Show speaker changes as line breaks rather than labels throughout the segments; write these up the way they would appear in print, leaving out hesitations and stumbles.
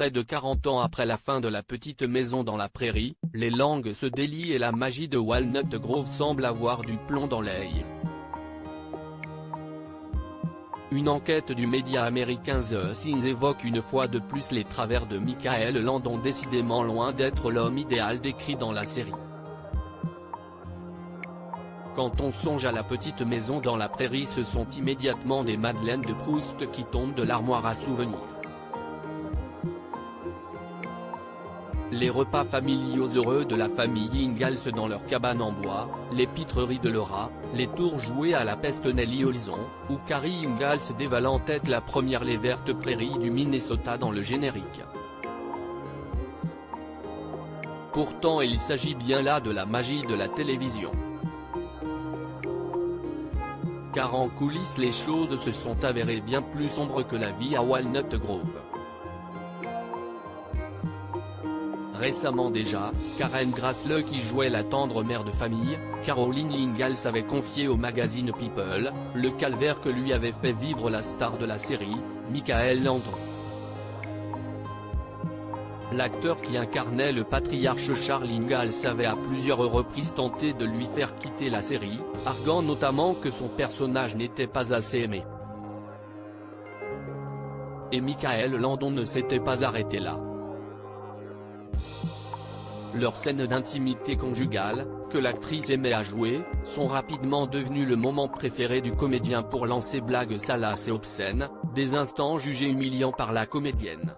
Près de 40 ans après la fin de La Petite Maison dans la Prairie, les langues se délient et la magie de Walnut Grove semble avoir du plomb dans l'aile. Une enquête du média américain The Signs évoque une fois de plus les travers de Michael Landon, décidément loin d'être l'homme idéal décrit dans la série. Quand on songe à La Petite Maison dans la Prairie, ce sont immédiatement des madeleines de Proust qui tombent de l'armoire à souvenirs. Les repas familiaux heureux de la famille Ingalls dans leur cabane en bois, les pitreries de Laura, les tours joués à la Pestonelli Horizon, ou Carrie Ingalls dévalant en tête la première les vertes prairies du Minnesota dans le générique. Pourtant il s'agit bien là de la magie de la télévision. Car en coulisses les choses se sont avérées bien plus sombres que la vie à Walnut Grove. Récemment déjà, Karen Grassle, qui jouait la tendre mère de famille, Caroline Ingalls, avait confié au magazine People, le calvaire que lui avait fait vivre la star de la série, Michael Landon. L'acteur qui incarnait le patriarche Charles Ingalls avait à plusieurs reprises tenté de lui faire quitter la série, arguant notamment que son personnage n'était pas assez aimé. Et Michael Landon ne s'était pas arrêté là. Leurs scènes d'intimité conjugale, que l'actrice aimait à jouer, sont rapidement devenues le moment préféré du comédien pour lancer blagues salaces et obscènes, des instants jugés humiliants par la comédienne.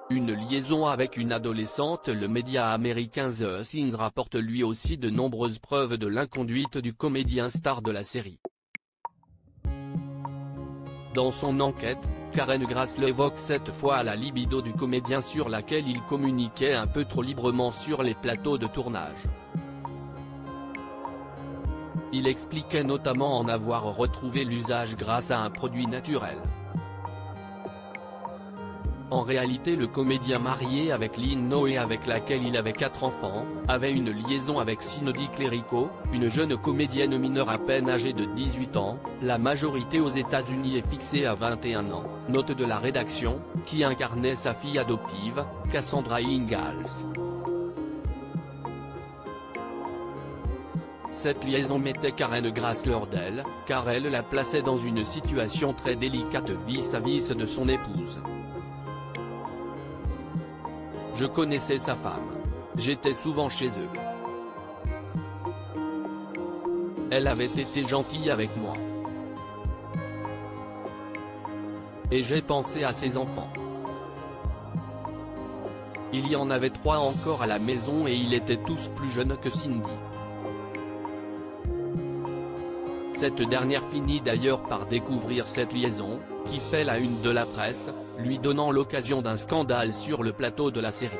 Une liaison avec une adolescente. Le média américain The Signs rapporte lui aussi de nombreuses preuves de l'inconduite du comédien star de la série. Dans son enquête, Karen Grassle évoque cette fois la libido du comédien sur laquelle il communiquait un peu trop librement sur les plateaux de tournage. Il expliquait notamment en avoir retrouvé l'usage grâce à un produit naturel. En réalité, le comédien, marié avec Lynn Noé avec laquelle il avait 4 enfants, avait une liaison avec Cindy Clerico, une jeune comédienne mineure à peine âgée de 18 ans, la majorité aux États-Unis est fixée à 21 ans, note de la rédaction, qui incarnait sa fille adoptive, Cassandra Ingalls. Cette liaison mettait Karen Grassle hors d'elle, car elle la plaçait dans une situation très délicate vis-à-vis de son épouse. Je connaissais sa femme. J'étais souvent chez eux. Elle avait été gentille avec moi. Et j'ai pensé à ses enfants. Il y en avait 3 encore à la maison et ils étaient tous plus jeunes que Cindy. Cette dernière finit d'ailleurs par découvrir cette liaison, qui fait la une de la presse, lui donnant l'occasion d'un scandale sur le plateau de la série.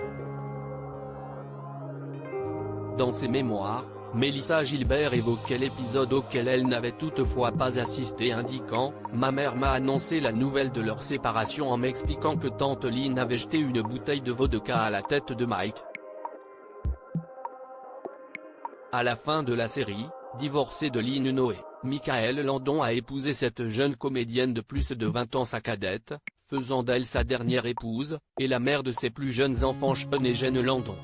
Dans ses mémoires, Melissa Gilbert évoquait l'épisode auquel elle n'avait toutefois pas assisté, indiquant « Ma mère m'a annoncé la nouvelle de leur séparation en m'expliquant que tante Lynn avait jeté une bouteille de vodka à la tête de Mike. » À la fin de la série, divorcé de Lynn Noé, Michael Landon a épousé cette jeune comédienne de plus de 20 ans, sa cadette, faisant d'elle sa dernière épouse, et la mère de ses plus jeunes enfants Sean et Jen Landon.